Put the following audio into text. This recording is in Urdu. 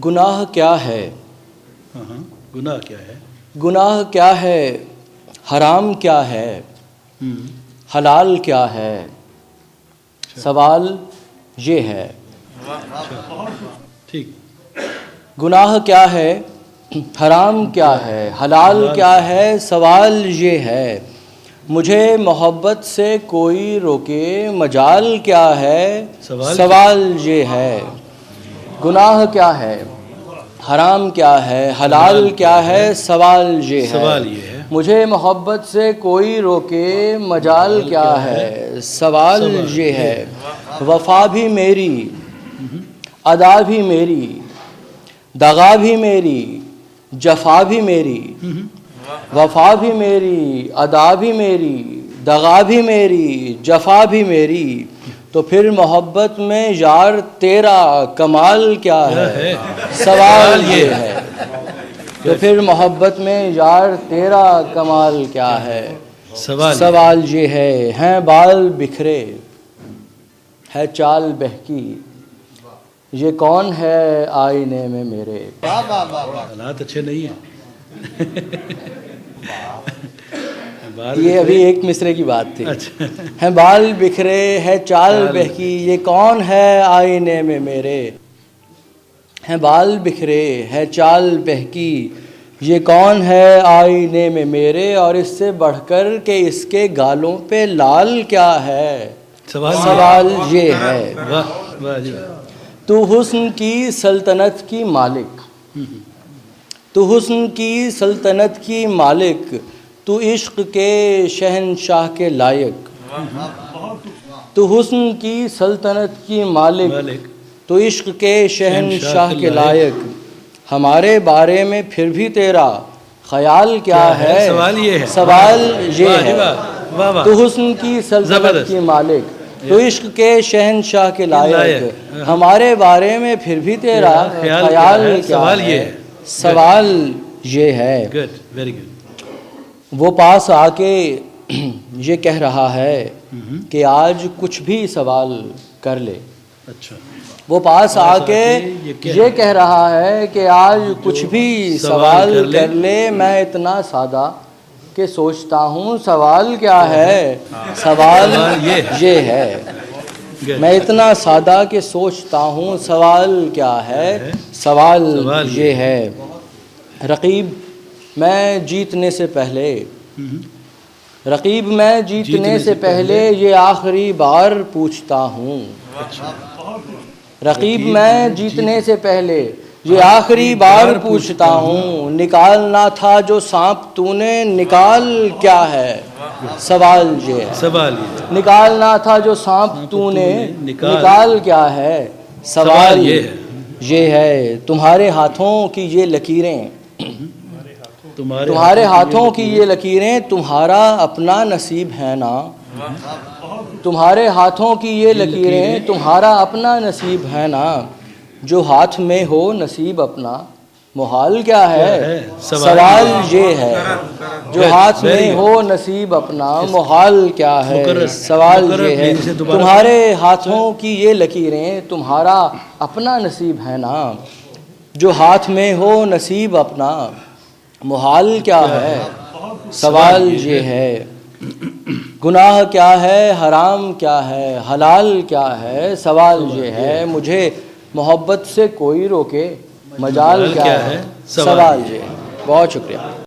گناہ کیا ہے؟ گناہ کیا ہے؟ گناہ کیا ہے؟ حرام کیا ہے؟ حلال کیا ہے؟ سوال یہ ہے۔ ٹھیک۔ گناہ کیا ہے؟ حرام کیا ہے؟ حلال کیا ہے؟ سوال یہ ہے۔ مجھے محبت سے کوئی روکے مجال کیا ہے؟ سوال یہ ہے۔ گناہ کیا ہے؟ حرام کیا ہے؟ حلال کیا ہے؟ سوال یہ ہے۔ مجھے محبت سے کوئی روکے مجال کیا ہے؟ سوال یہ ہے۔ وفا بھی میری، ادا بھی میری، دغا بھی میری، جفا بھی میری۔ وفا بھی میری، ادا بھی میری، دغا بھی میری، جفا بھی میری، تو پھر محبت میں یار تیرا کمال کیا ہے؟ سوال یہ ہے۔ تو پھر محبت میں یار تیرا کمال کیا ہے؟ سوال یہ ہے۔ ہیں بال بکھرے، ہے چال بہکی، یہ کون ہے آئینے میں میرے؟ حالات اچھے نہیں ہیں۔ یہ ابھی ایک مصرے کی بات تھی۔ ہیں بال بکھرے، ہے چال بہکی، یہ کون ہے آئینے میں میرے؟ ہیں بال بکھرے، ہے چال بہکی، یہ کون ہے آئینے میں میرے؟ اور اس سے بڑھ کر کہ اس کے گالوں پہ لال کیا ہے؟ سوال یہ ہے۔ تو حسن کی سلطنت کی مالک، تو حسن کی سلطنت کی مالک، تو عشق کے شہنشاہ کے لائق۔ تو حسن کی سلطنت کی مالک، تو عشق کے شہنشاہ کے لائق، ہمارے بارے میں پھر بھی تیرا خیال کیا ہے؟ سوال یہ ہے۔ تو حسن کی سلطنت کی مالک، تو عشق کے شہنشاہ کے لائق، ہمارے بارے میں پھر بھی تیرا خیال کیا ہے؟ سوال یہ ہے۔ وہ پاس آ کے یہ کہہ رہا ہے کہ آج کچھ بھی سوال کر لے۔ وہ پاس آ کے یہ کہہ رہا ہے کہ آج کچھ بھی سوال کر لے، میں اتنا سادہ کہ سوچتا ہوں سوال کیا ہے؟ سوال یہ ہے۔ میں اتنا سادہ کہ سوچتا ہوں سوال کیا ہے؟ سوال یہ ہے۔ رقیب میں جیتنے سے پہلے، رقیب میں جیتنے سے پہلے یہ آخری بار پوچھتا ہوں۔ رقیب میں جیتنے سے پہلے یہ آخری بار پوچھتا ہوں، نکالنا تھا جو سانپ تو نے نکال کیا ہے؟ سوال یہ ہے۔ نکالنا تھا جو سانپ تو نے نکال کیا ہے؟ سوال یہ ہے۔ تمہارے ہاتھوں کی یہ لکیریں، تمہارے ہاتھوں کی یہ لکیریں تمہارا اپنا نصیب ہے نا؟ تمہارے ہاتھوں کی یہ لکیریں تمہارا اپنا نصیب ہے نا؟ جو ہاتھ میں ہو نصیب اپنا محال کیا ہے؟ سوال یہ ہے۔ جو ہاتھ میں ہو نصیب اپنا محال کیا ہے؟ سوال یہ ہے۔ تمہارے ہاتھوں کی یہ لکیریں تمہارا اپنا نصیب ہے نا؟ جو ہاتھ میں ہو نصیب اپنا محال کیا ہے؟ سوال یہ ہے۔ گناہ کیا ہے؟ حرام کیا ہے؟ حلال کیا ہے؟ سوال یہ ہے۔ مجھے محبت سے کوئی روکے مجال کیا ہے؟ سوال یہ ہے۔ بہت شکریہ۔